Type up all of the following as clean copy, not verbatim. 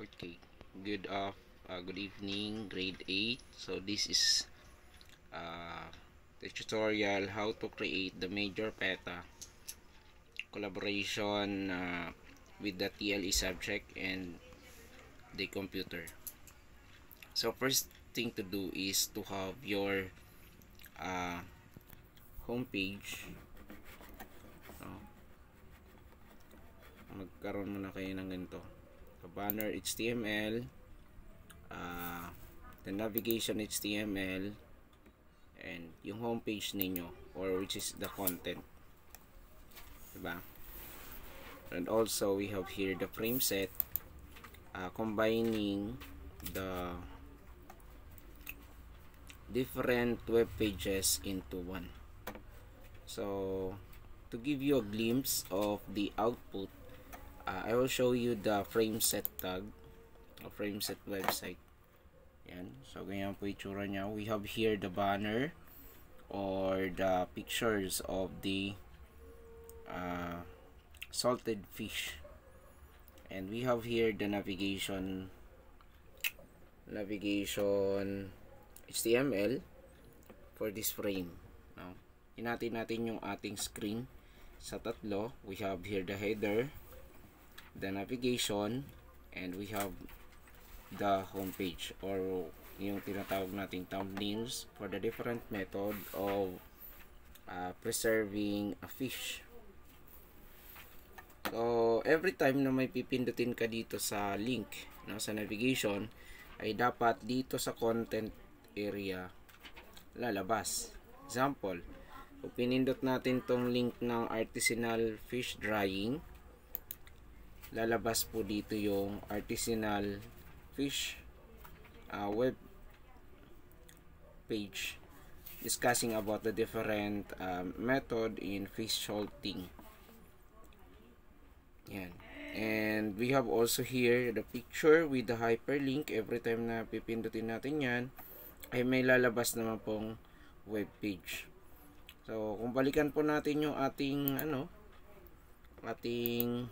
Okay, good evening, grade 8. So this is uh, the tutorial how to create the major PETA collaboration with the TLE subject and the computer. So first thing to do is to have your uh, home page. So, magkaroon muna kayo ng ganito. So, banner HTML, the navigation HTML, and yung homepage ninyo, or which is the content, diba? And also we have here the frame set, combining the different web pages into one. So to give you a glimpse of the output, I will show you the frame set tag, frame set website. Yan. So ganyan po itsura niya. We have here the banner or the pictures of the salted fish, and we have here the navigation HTML for this frame. Now, inatin natin yung ating screen sa tatlo. We have here the header, the navigation, and we have the homepage, or yung tinatawag nating thumbnails for the different method of preserving a fish. So every time na may pipindutin ka dito sa link, no, sa navigation, ay dapat dito sa content area lalabas. Example, kung pinindot natin tong link ng artisanal fish drying, lalabas po dito yung artisanal fish web page discussing about the different method in fish salting. Yan. And we have also here the picture with the hyperlink. Every time na pipindutin natin yan, ay may lalabas naman pong web page. So kung balikan po natin yung ating ating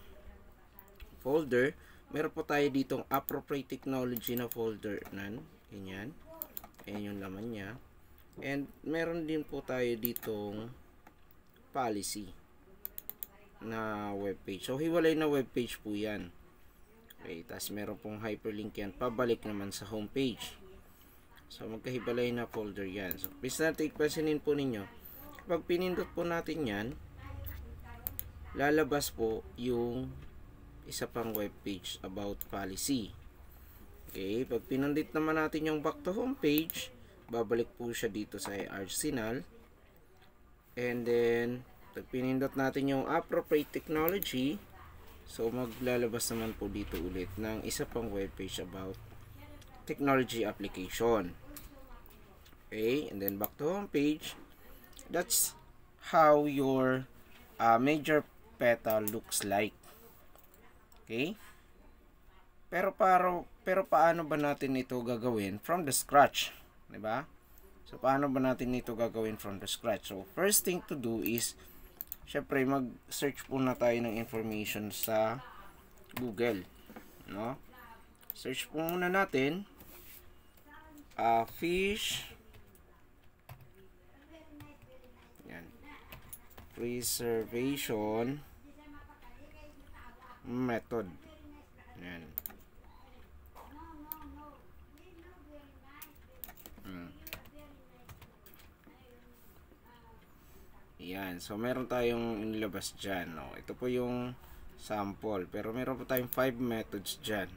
folder, meron po tayo ditong appropriate technology na folder nan. Ganyan. Ayan yung laman niya. And meron din po tayo ditong policy na webpage. So hiwalay na webpage po yan. Okay, tapos meron pong hyperlink yan pabalik naman sa homepage. So magkahibalay na folder yan. So please natin pansinin po ninyo, pag pinindot po natin yan, lalabas po yung isa pang webpage about policy. Okay, pag pinindot naman natin yung back to homepage, babalik po siya dito sa Arsenal. And then pag pinindot natin yung appropriate technology, so maglalabas naman po dito ulit ng isa pang webpage about technology application. Okay, and then back to home page. That's how your major PETA looks like. Okay, pero paano ba natin ito gagawin from the scratch, diba? So paano ba natin ito gagawin from the scratch? So first thing to do is, syempre mag-search po na tayo ng information sa Google, no? Search po muna natin fish, yan, preservation method, yan. Yan, so meron tayong inilabas dyan, no? Ito po yung sample, pero meron po tayong 5 methods dyan,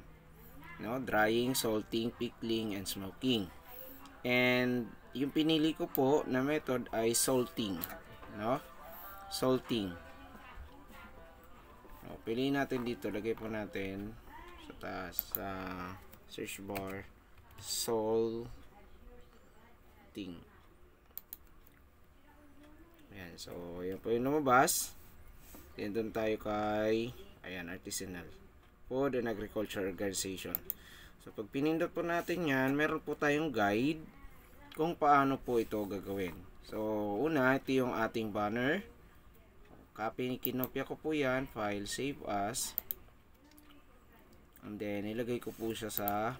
no? Drying, salting, pickling, and smoking. And yung pinili ko po na method ay salting, no? Salting. So, piliin natin dito, lagay po natin sa taas sa search bar, salting. Ayan, so yan po yung lumabas. Then doon tayo kay artisanal food and agriculture organization. So pag pinindot po natin yan, meron po tayong guide kung paano po ito gagawin. So una, ito yung ating banner. Copy, kinopya ko po yan, file, save as. And then ilagay ko po siya sa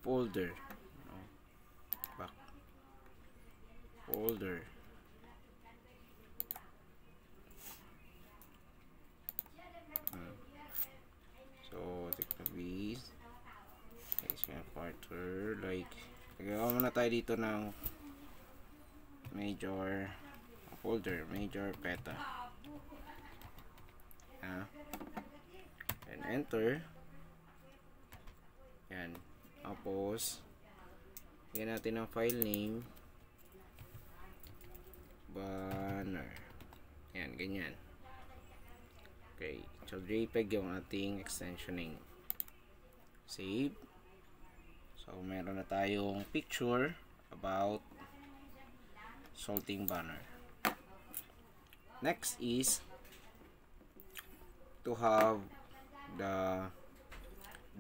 folder. Back folder. So take the base. Partner, like gagawa muna tayo dito ng major folder, major peta. And enter. Yan. Tapos yan natin ang file name, banner. Yan, ganyan. Okay, so JPEG yung ating extensioning. Save. So meron na tayong picture about salting banner. Next is to have the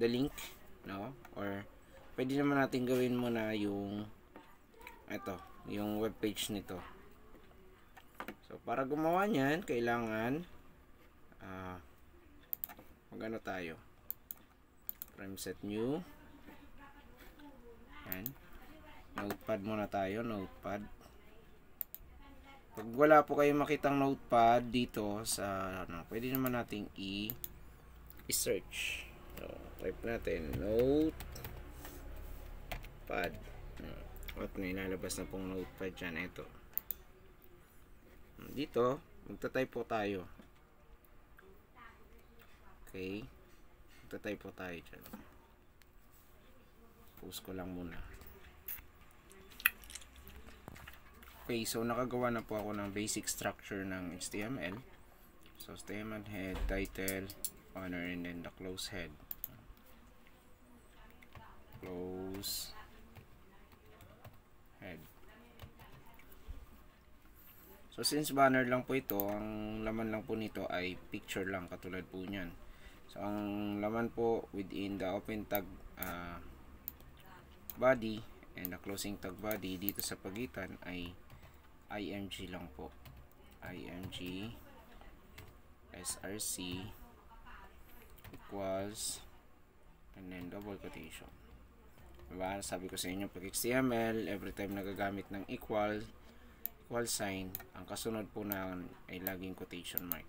link, no? Or pwede naman natin gawin muna yung yung web page nito. So para gumawa niyan, kailangan magano tayo. Prime set new. Yan. Notepad muna tayo, notepad. Pag wala po kayong makitang notepad dito sa pwede naman nating i-search. So, type natin notepad. At may lalabas na pong notepad dyan. Ito. Dito, magta-type po tayo. Okay. Magta-type po tayo dyan. Post ko lang muna. Okay, so nakagawa na po ako ng basic structure ng HTML. So HTML head, title, banner, and then the close head. Close head. So since banner lang po ito, ang laman lang po nito ay picture lang, katulad po niyan. So ang laman po within the open tag body and the closing tag body dito sa pagitan ay img lang po. Img src equals and then double quotation. Diba? Sabi ko sa inyo, pag HTML, every time nagagamit ng equal sign, ang kasunod po na ay laging quotation mark.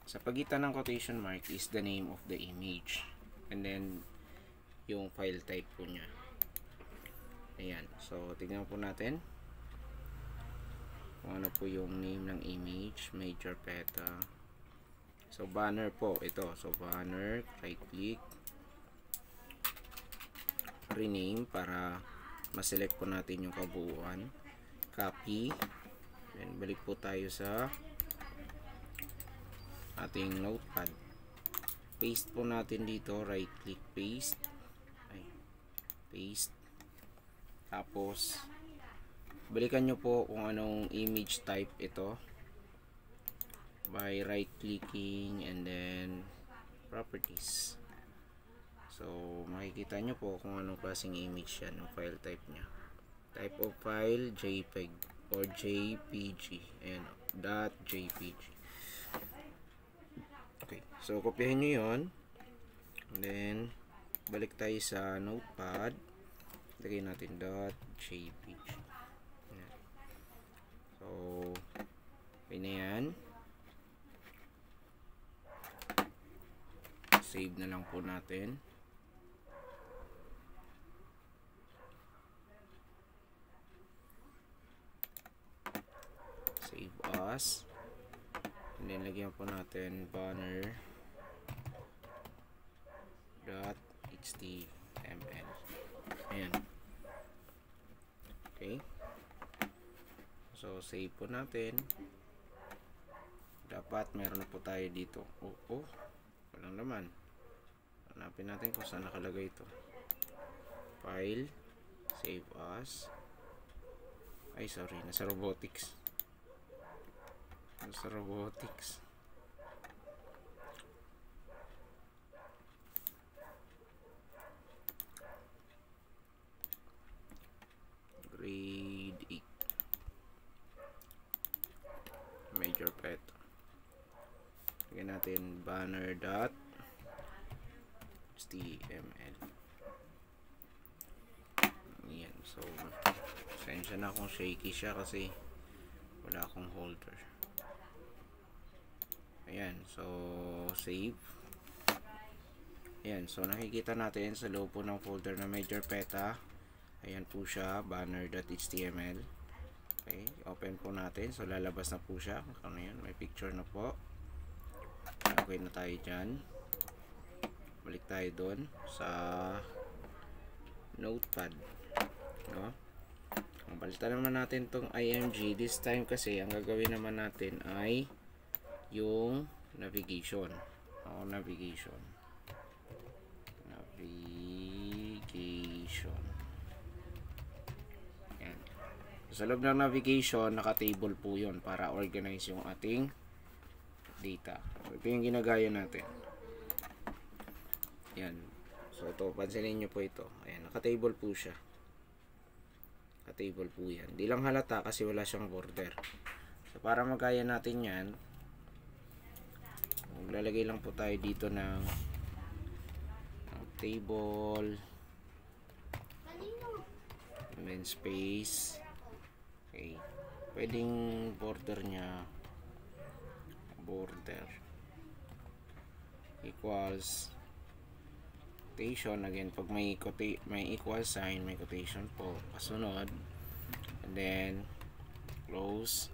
Sa pagitan ng quotation mark is the name of the image and then yung file type po niya. Ayan. So, tignan po natin kung ano po yung name ng image. Major peta. So, banner po. Ito. So, banner. Right click. Rename para ma-select po natin yung kabuuan. Copy. Then, balik po tayo sa ating notepad. Paste po natin dito. Right click. Paste. Paste. Tapos balikan nyo po kung anong image type ito by right clicking and then properties. So makikita nyo po kung anong klaseng image yan, yung file type nya. Type of file JPEG or JPG. Ayan, .jpg. Okay, so kopyahin nyo yun and then balik tayo sa notepad. Lagay natin .jpg. So, okay na yan. Save na lang po natin. Save as. And then, lagyan po natin banner .html. Ayan. Okay. So, save po natin. Dapat meron na po tayo dito. Walang laman. Hanapin natin kung saan nakalagay ito. File. Save as. Ay, sorry. Nasa robotics. Nasa robotics. Grade 8. Major pet. Lagyan natin banner dot .html. Ayan. So, sensya na kung shaky siya kasi wala akong holder. Ayan. So, save. Ayan. So, nakikita natin sa loob po ng folder na MajorPeta. Ayan po siya, banner.html. Okay, open po natin. So, lalabas na po siya. Ano yan? May picture na po. Okay na tayo dyan. Balik tayo doon sa notepad. No? Ang balitan naman natin tong img. This time kasi, ang gagawin naman natin ay yung navigation. O, navigation. Yan. Sa loob ng navigation, naka-table po yun para organize yung ating data. So, ito yung ginagaya natin. Yan. So, ito, pansinin nyo po ito. Ayan, naka-table po siya. Naka-table po yan. Di lang halata kasi wala siyang border. So, para magaya natin yan, maglalagay lang po tayo dito ng table and then space. Okay, pwedeng border nya border equals quotation. Again, pag may equal sign, may quotation po kasunod, and then close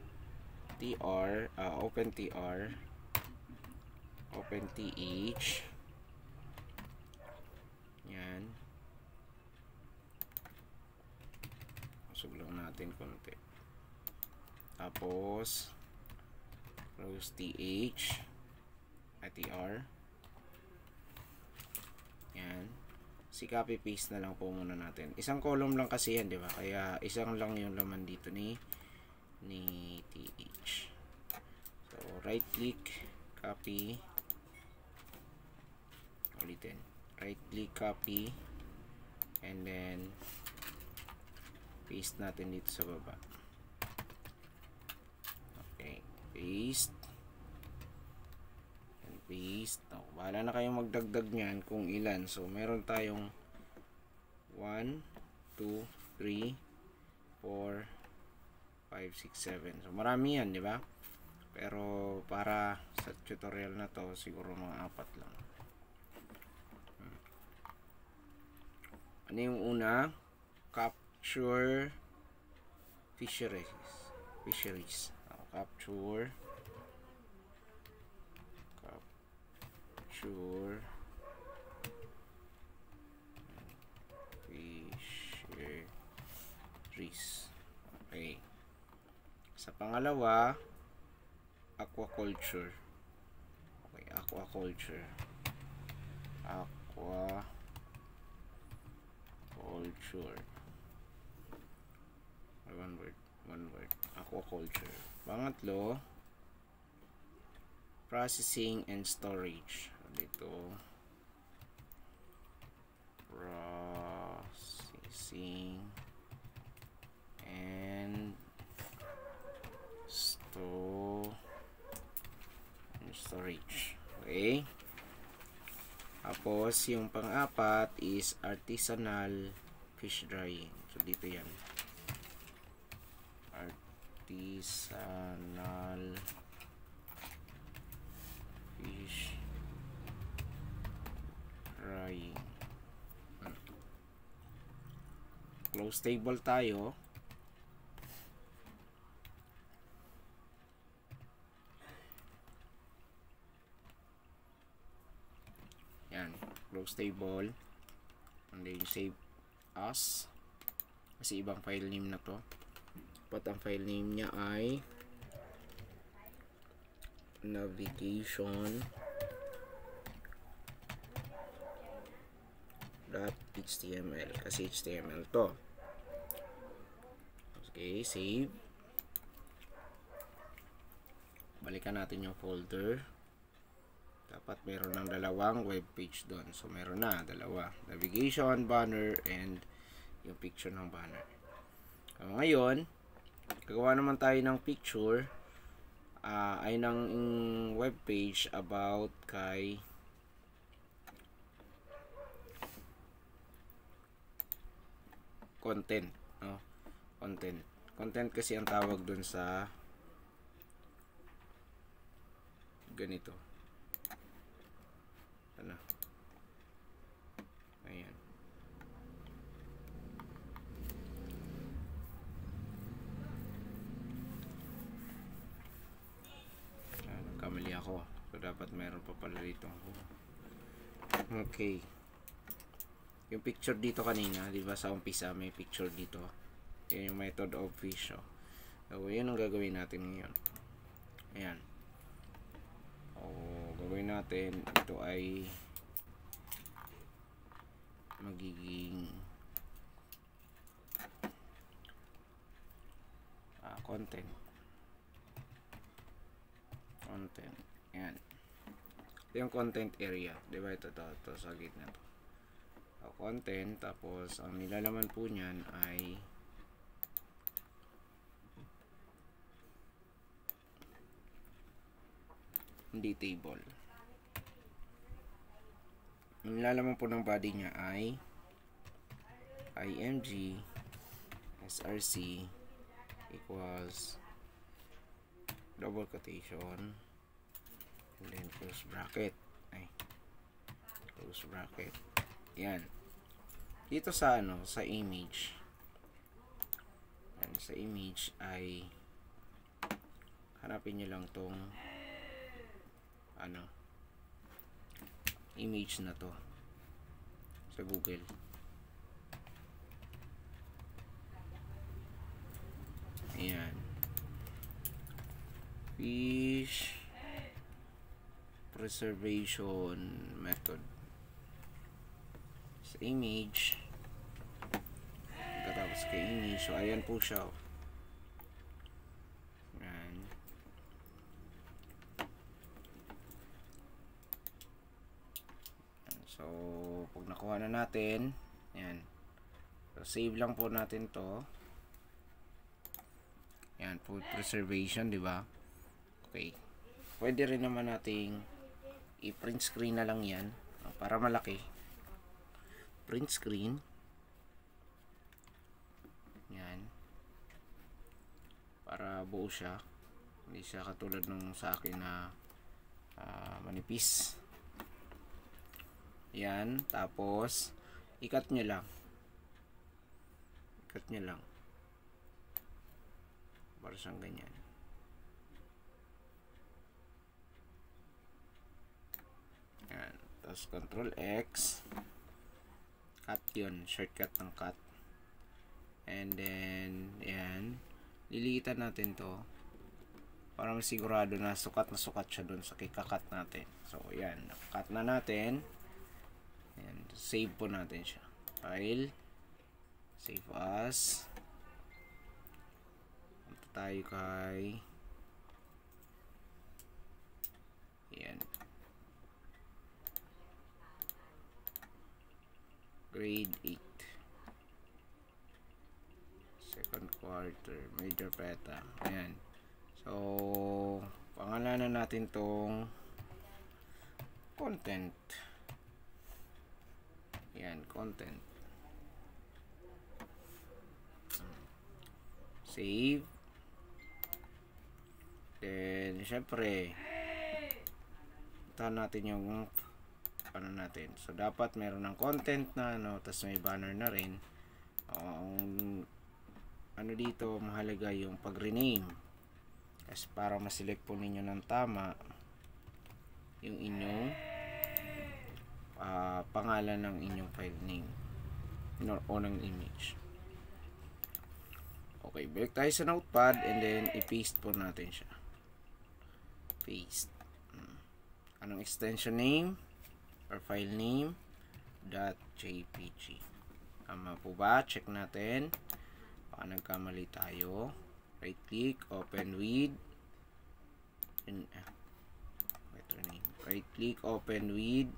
tr, open tr, open th. Yan. Usog lang natin konti. Tapos close th at tr. Yan. Si copy paste na lang po muna natin. Isang column lang kasi yan, di ba? Kaya isang lang yung laman dito ni th. So right click, copy. Ulitin. Right click, copy, and then paste natin dito sa baba. Okay, paste and paste. Bahala na kayong magdagdag nyan kung ilan. So meron tayong 1, 2, 3, 4, 5, 6, 7. So marami yan, di ba? Pero para sa tutorial na to, siguro mga 4 lang. Ano yung una? Capture fisheries. Capture fisheries. Okay. Sa pangalawa, aquaculture. Okay, aquaculture. One word. Aquaculture. Pangatlo, processing and storage. Dito, processing and storage. Okay. Tapos, yung pang-apat is artisanal fish drying. So, dito yan. Artisanal fish drying. Close table tayo. Yan. Close table. And then save as. Kasi ibang file name na to. But ang file name niya ay navigation.html kasi HTML to. Okay, save. Balikan natin yung folder. Dapat meron ng dalawang web page doon. So meron na dalawa, navigation, banner, and yung picture ng banner. Ngayon, gagawa naman tayo ng picture ay ng web page about kay content, no? Content kasi ang tawag dun sa ganito. Ano? Ayan. Nagkamali ako. So, dapat meron pa pala dito. Okay. Yung picture dito kanina, di ba sa umpisa may picture dito. Yan yung method of fish. So, yun ang gagawin natin ngayon. Ayan. Gagawin natin, ito ay magiging content. Ayan. Ito yung content area. Diba ito sa gitna to. Content, tapos ang nilalaman po niyan ay hindi table. Ang nilalaman po ng body niya ay img src equals double quotation and then close bracket. Close bracket. Yan. Dito sa sa image. Yan, sa image ay hanapin niyo lang tong image na to sa Google. Ayan. Fish preservation method. Sa image. Tapos kay image. So, ayan po siya. Ayan. So, pag nakuha na natin, ayan. So, save lang po natin to. Ayan, food preservation, di ba? Okay. Pwede rin naman nating i-print screen na lang yan para malaki. Print screen. Yan. Para buo siya. Hindi siya katulad nung sa akin na manipis. Yan. Tapos, ikat nyo lang. Ikat nyo lang. Para siyang ganyan. Yan. Tapos, Control X. Cut yun. Shortcut ng cut. And then, yan. Liliitan natin to. Para masigurado na sukat siya dun sa kikakat natin. So, yan. Cut na natin. Yan. Save po natin siya. File. Save as. Punta tayo kay yan. Grade 8. Second quarter. Major peta. Ayan. So, pangalanan natin tong content. Yan, content. Save. Then, syempre, tahan natin yung ano natin. So, dapat meron ng content na, tapos may banner na rin. Ano dito, mahalaga yung pag-rename. Kasi para ma-select po ninyo ng tama yung inyong pangalan ng inyong file name o ng image. Okay, balik tayo sa notepad and then i-paste po natin siya. Paste. Anong extension name or file name .jpg. Tama po ba? Check natin. Baka nagkamali tayo. Right click, open with right click, open with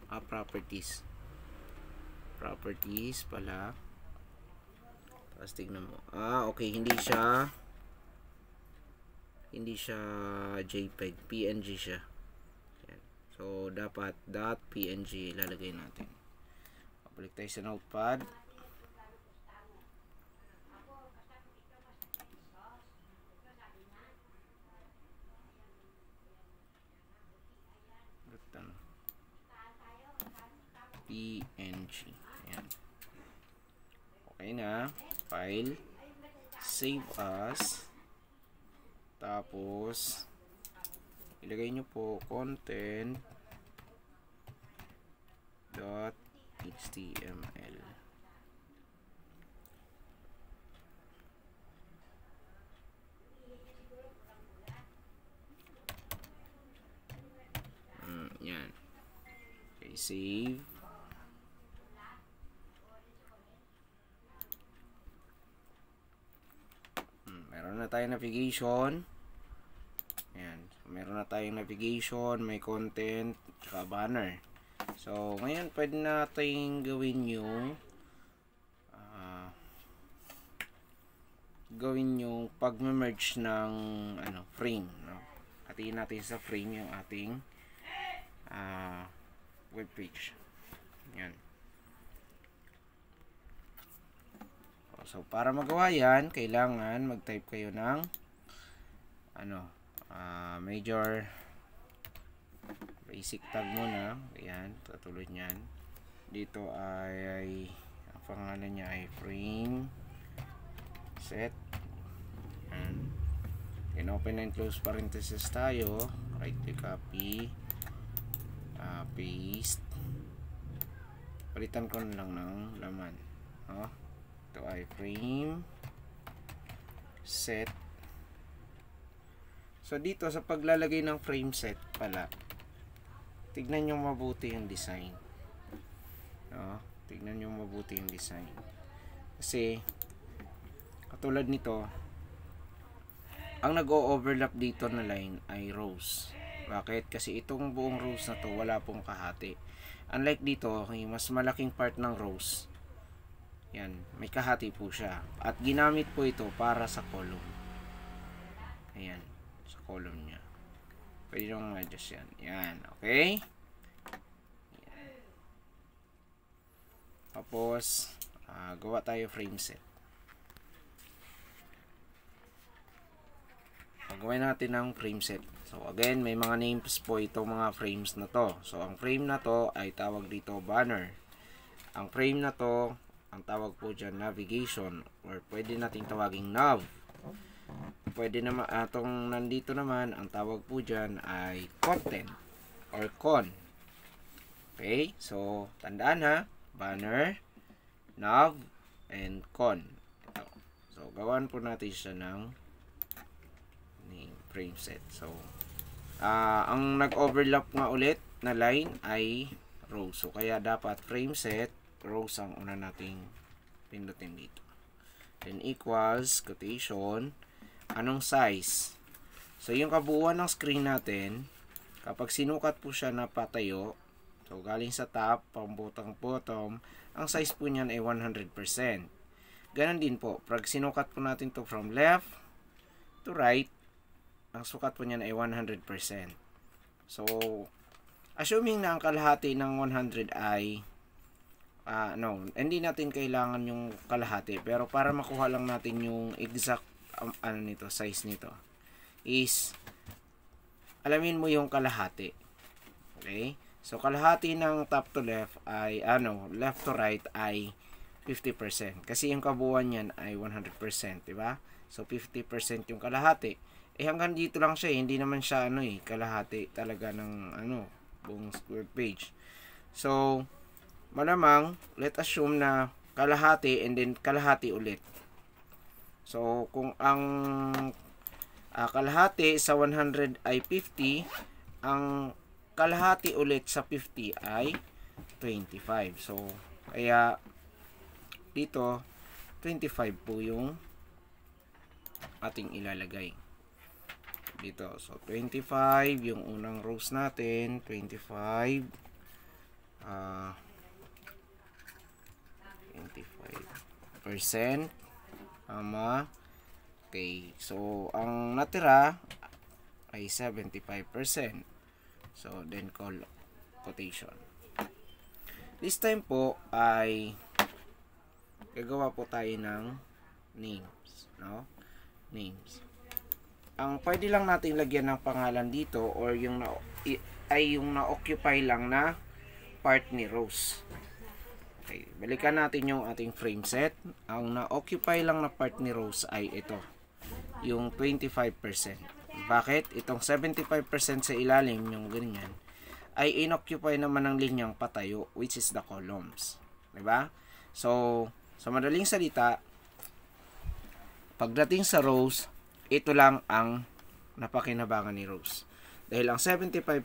properties pala. Tapos tignan mo, okay, hindi siya JPEG, PNG siya. So, dapat .png lalagay natin. Balik tayo sa notepad. PNG. Ayan. Okay na. File. Save as. Tapos, ilagay nyo po content .html. Yan. Okay, save. Meron na tayong navigation. Ayan. Meron na tayong navigation, may content, tsaka banner. So, ngayon pwede natin gawin yung pag-merge ng frame, no? Hatiin natin sa frame yung ating web page. Yan. So, para magawa yan, kailangan mag-type kayo ng major basic tag muna. Ayan, katulad nyan. Dito ay ang pangalan niya ay frame set. Ayan. And open and close parenthesis tayo. Right click, copy, paste. Palitan ko na lang ng laman. Ito ay frame set. So dito sa paglalagay ng frame set pala, tignan nyo mabuti yung design. Tignan nyo mabuti yung design. Kasi katulad nito, ang nag-o-overlap dito na line ay rows. Bakit? Kasi itong buong rows na to wala pong kahati. Unlike dito, mas malaking part ng rows, yan, may kahati po siya. At ginamit po ito para sa column. Ayan, sa column niya. Pwede nyo ma-adjust yan. Yan, okay? Yan. Tapos, gawa tayo frame set. Gawin natin ng frame set. So, again, may mga names po itong mga frames na to. So, ang frame na to ay tawag dito banner. Ang frame na to, ang tawag po dyan navigation, or pwede nating tawaging nav. Pwede naman, atong nandito naman, ang tawag po dyan ay content or con. Okay, so tandaan ha, banner, nav, and con. Ito. So gawan po natin siya ng frame set. So ang nag-overlap nga ulit na line ay rows. So kaya dapat frame set rows ang una nating pindutin dito. Then equals quotation, anong size? So yung kabuuan ng screen natin, kapag sinukat po siya na patayo, so galing sa top pang bottom, ang size po niyan ay 100%. Ganon din po, pag sinukat po natin to from left to right, ang sukat po niyan ay 100%. So assuming na ang kalahati ng 100 ay hindi natin kailangan yung kalahati, pero para makuha lang natin yung exact size nito is alamin mo yung kalahati. Okay? So kalahati ng top to left ay left to right ay 50%. Kasi yung kabuuan niyan ay 100%, di ba? So 50% yung kalahati. Hanggang dito lang siya, hindi naman siya kalahati talaga ng buong square page. So malamang, let's assume na kalahati and then kalahati ulit. So, kung ang kalahati sa 100 ay 50, ang kalahati ulit sa 50 ay 25. So, kaya dito, 25 po yung ating ilalagay. Dito, so 25, yung unang rows natin, 25, 25%. Okay, so ang natira ay 75%. So, then quotation. This time po ay gagawa po tayo ng names, no? Names. Ang pwede lang natin lagyan ng pangalan dito or yung na-occupy lang na part ni Rose. Okay, balikan natin yung ating frame set. Ang na-occupy lang na part ni Rose ay ito, yung 25%. Bakit? Itong 75% sa ilalim, yung ganyan, ay inoccupy naman ng linyang patayo, which is the columns. Diba? So, sa madaling salita, pagdating sa rows, ito lang ang napakinabangan ni Rose. Dahil ang 75%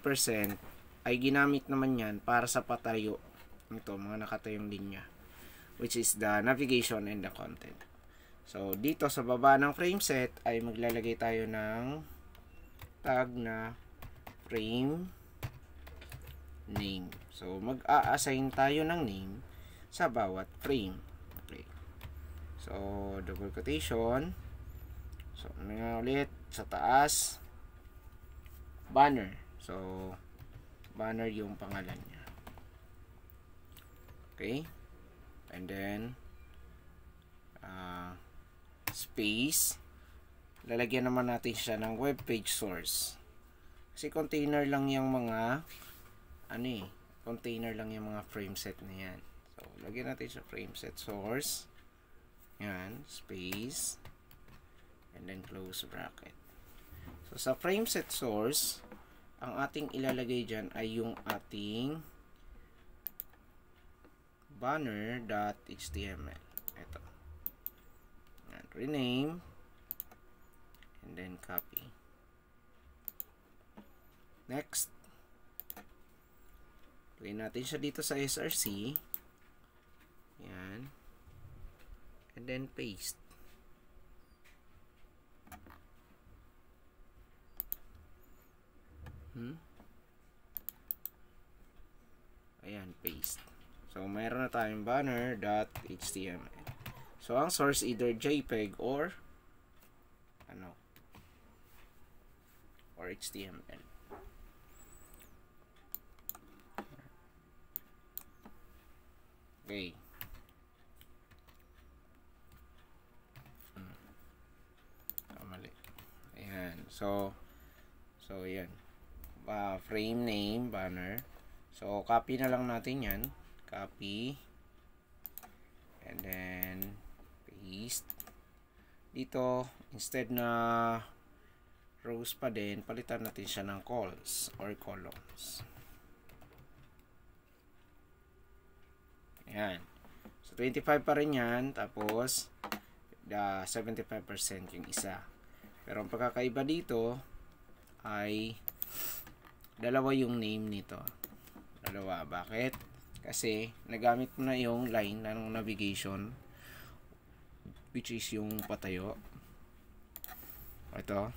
ay ginamit naman yan para sa patayo. Ito, mga nakatayong linya, which is the navigation and the content. So, dito sa baba ng frame set ay maglalagay tayo ng tag na frame name. So, mag-a-assign tayo ng name sa bawat frame. Okay. So, double quotation. So, ano nga ulit? Sa taas, banner. So, banner yung pangalan niya. Okay. And then, space. Lalagyan naman natin siya ng web page source. Kasi container lang yung mga container lang yung mga frame set na yan. So, lagyan natin sa frame set source. Yan, space. And then close bracket. So, sa frame set source, ang ating ilalagay dyan ay yung ating banner.html. Ito. Yan, rename. And then copy. Next. Lagay natin siya dito sa src. Yan. And then paste. Ayan, paste. So, mayroon na tayong banner.html. So, ang source either JPEG or HTML. Okay. Mali. Ayan. So, ayan. Frame name, banner. So, copy na lang natin yan. Copy. And then, paste. Dito, instead na rows pa din, palitan natin siya ng calls or columns. Ayan. So, 25 pa rin yan. Tapos, 75% yung isa. Pero ang pagkakaiba dito ay dalawa yung name nito. Dalawa. Bakit? Kasi nagamit mo na yung line ng navigation, which is yung patayo. Ito.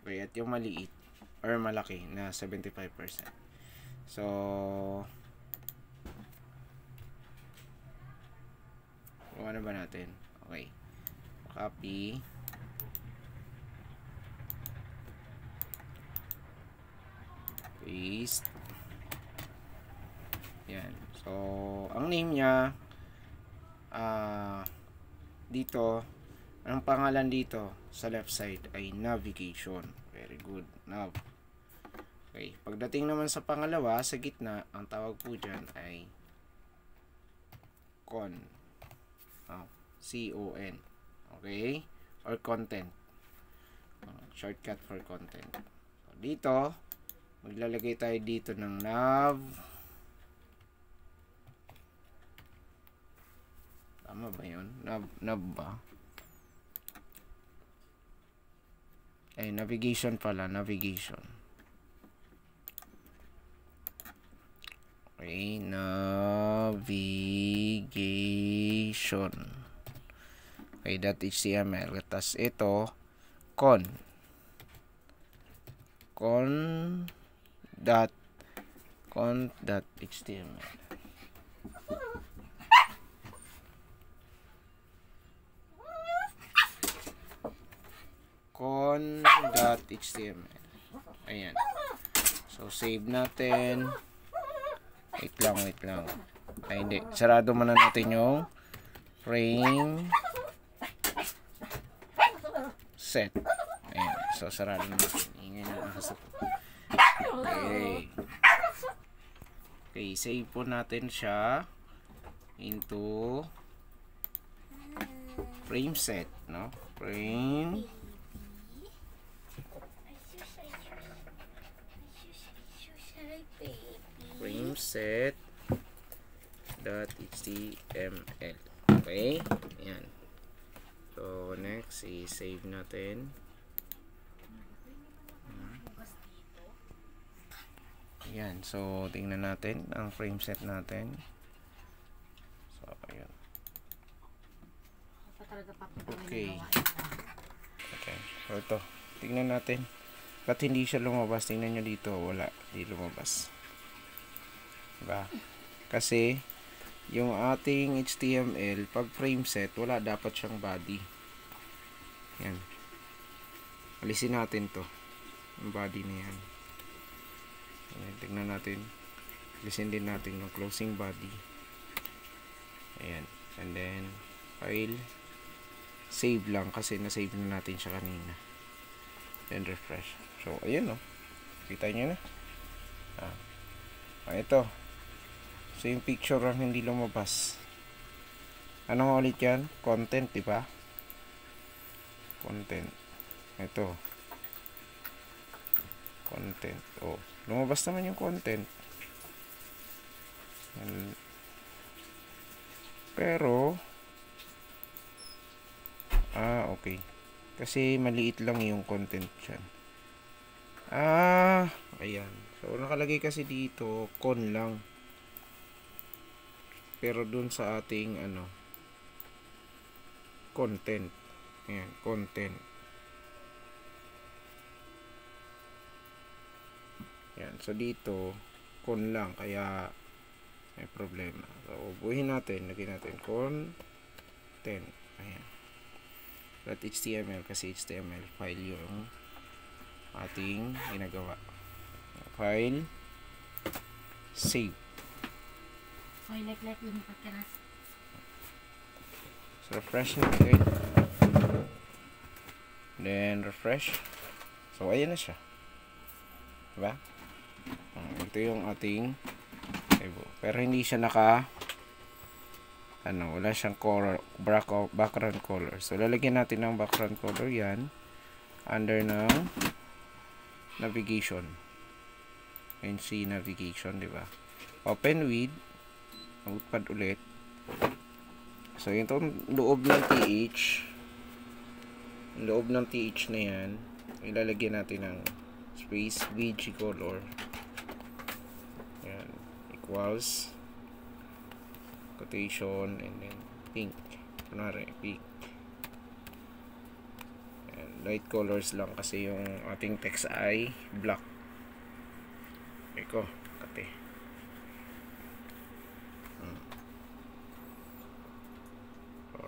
Okay, at yung maliit or malaki na 75%. So, ano ba natin? Okay. Copy. Paste. Yan. So, ang name niya dito, ang pangalan dito sa left side ay navigation. Very good. Nav. Okay. Pagdating naman sa pangalawa, sa gitna, ang tawag po dyan ay con. C-O-N. Okay? Or content. Shortcut for content. So, dito, maglalagay tayo dito ng nav. Tama ba yun? Nav ba? Ay, navigation pala. Navigation. Okay. Navigation. Okay. .html. Tapos ito, con. Con.html. Con.html. Ayan. So, save natin. Wait lang. Ay, hindi. Sarado muna natin yung frame set. Ayan. So, sarado natin. Ingay na nasa po. Okay. Okay, save po natin siya into frame set, no? Frame set .html. Okay? Ayan. So, next, i-save natin. Ayan. So, tingnan natin ang frame set natin. So, ayan. Okay. Okay. So, ito. Tingnan natin. Ba't hindi siya lumabas? Tingnan nyo dito. Wala. Hindi lumabas. Diba? Kasi, yung ating HTML, pag frame set, wala dapat siyang body. Yan. Alisin natin to. Yung body na yan. Ayan, tignan natin. Alisin din natin yung closing body. Ayan. And then, file. Save lang kasi na-save na natin siya kanina. Then, refresh. So, ayan o. Kita nyo na. Ito. So, yung picture lang hindi lumabas. Ano nga ulit yan? Content, diba? Content. Ito. Content. Oh, lumabas naman yung content. Pero, okay. Kasi maliit lang yung content dyan. Ayan. So, nakalagay kasi dito, con lang. Pero dun sa ating content. Ayan, content. Ayan, so dito con lang kaya may problema. So ubuhin natin, lagyan natin content. Ayan. .html kasi HTML file yung ating ginagawa. File save. So, refresh natin. Then, refresh. So, ayan na siya. Diba? Ito yung ating pero hindi siya wala siyang color, background color. So, lalagyan natin ng background color yan under ng navigation. NC navigation, diba? Open with notepad ulit. So, yung loob ng TH na yan, ilalagyan natin ng space BG color. Yan. Equals quotation and then pink. Kunwari, pink. Yan. Light colors lang kasi yung ating text ay black. Eko, kate.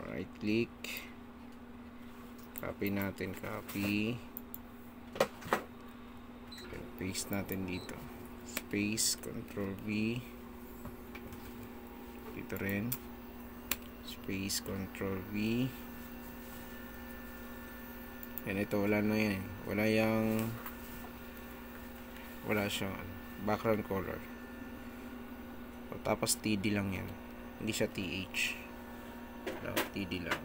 Right click, copy natin, paste natin dito, space, control V, dito rin, space, control V, yan, ito wala na yan, wala siyang background color, tapos TD lang yan, hindi siya TH. TD lang.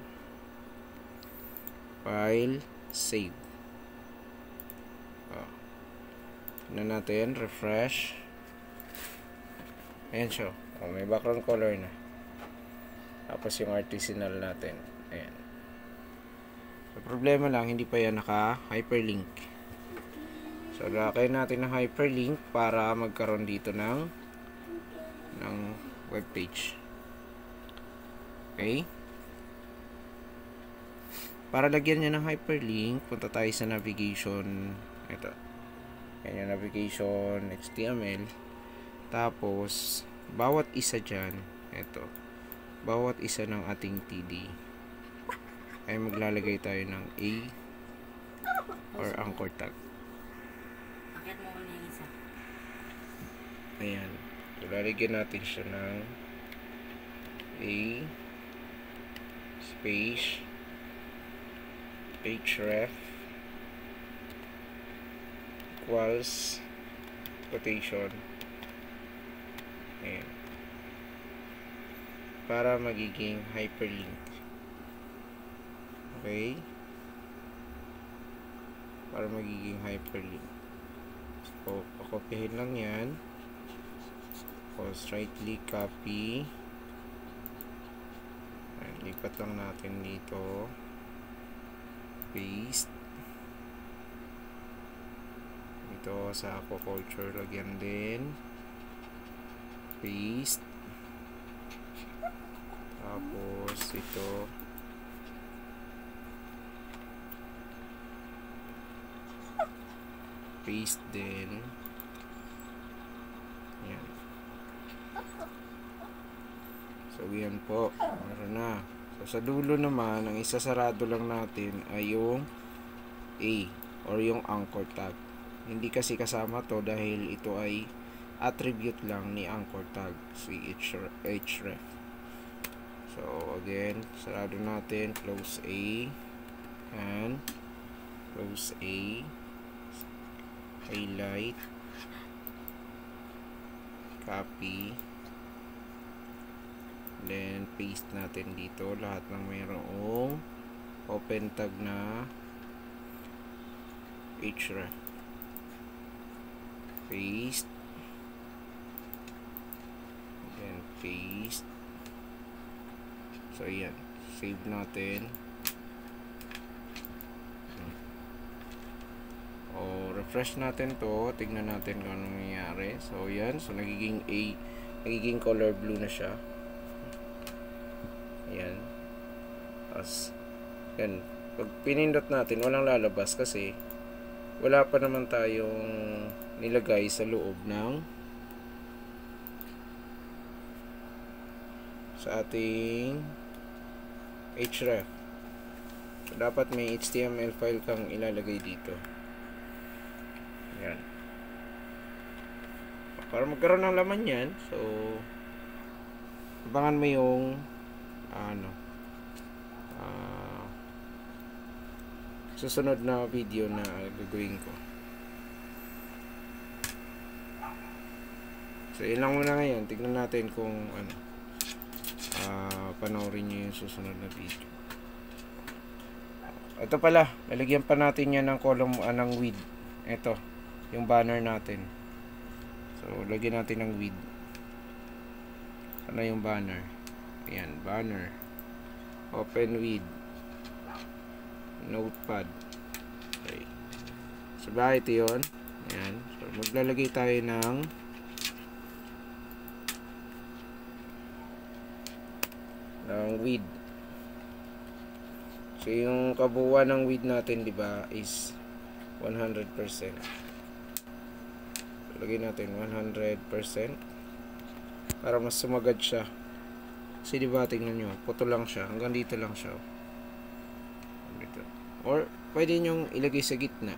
File, save. Tignan natin, refresh. Ayan siya. May background color na. Tapos yung artisanal natin. Ayan. So, problema lang, hindi pa yan naka-hyperlink. So, lakayin natin ng hyperlink para magkaroon dito ng webpage. Okay? Para lagyan niya ng hyperlink, punta tayo sa navigation. Ito. Yan yung navigation, HTML. Tapos, bawat isa dyan, ito. Bawat isa ng ating TD ay maglalagay tayo ng A or anchor tag. Akit mo muna yung isa. Ayan. Ilalagyan natin siya ng A space href equals quotation. Ayan. Para magiging hyperlink. Okay? Para magiging hyperlink. So, pakopihin lang yan. Tapos, right-click, copy. Ayan, lipat lang natin dito. Paste. Dito sa aquaculture, lagyan din. Paste. Tapos, ito. Paste din. Yan. So, yan po. Meron na. So, sa dulo naman, ang isasarado lang natin ay yung A or yung anchor tag. Hindi kasi kasama to dahil ito ay attribute lang ni anchor tag, si href. So, again, sarado natin. Close A. And close A. Highlight. Copy. Then, paste natin dito. Lahat ng mayroong open tag na href. Paste. Then, paste. So, yan. Save natin. O, refresh natin to. Tignan natin kung anong nangyayari. So, yan. So, nagiging color blue na siya. Yan. Tapos, yan. Pag pinindot natin, walang lalabas kasi wala pa naman tayong nilagay sa loob ng sa ating href. So, dapat may HTML file kang ilalagay dito. Yan. Para magkaroon ng laman yan, so abangan mo yung susunod na video na gagawin ko. So, yun lang muna ngayon. Tignan natin kung panoorin nyo yung susunod na video. Ito pala, lalagyan pa natin yan ng column ng width. Ito, yung banner natin. So, lagyan natin ng width. Ano yung banner? Ayan, banner. Open with notepad. Okay. So, ito yun. Ayan. So, maglalagay tayo ng width. So, yung kabuuan ng width natin, di ba, is 100%. So, lagay natin 100% para mas sumagad siya. Kasi di ba, tingnan nyo, puto lang siya. Hanggang dito lang siya. Dito. Or, pwede nyong ilagay sa gitna.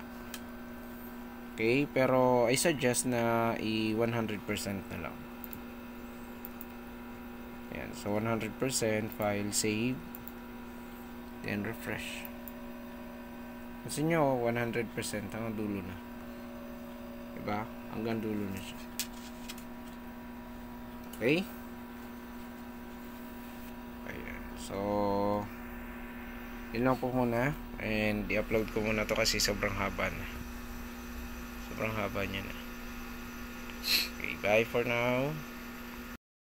Okay, pero I suggest na i-100% na lang. Yan, so 100%, file, save, then refresh. Kasi nyo, 100% hanggang dulo na. Diba? Hanggang dulo na siya. Okay? Ayan. So, yun lang po muna. And, i-upload ko muna to kasi sobrang haba na. Sobrang haba niya na. Okay, bye for now.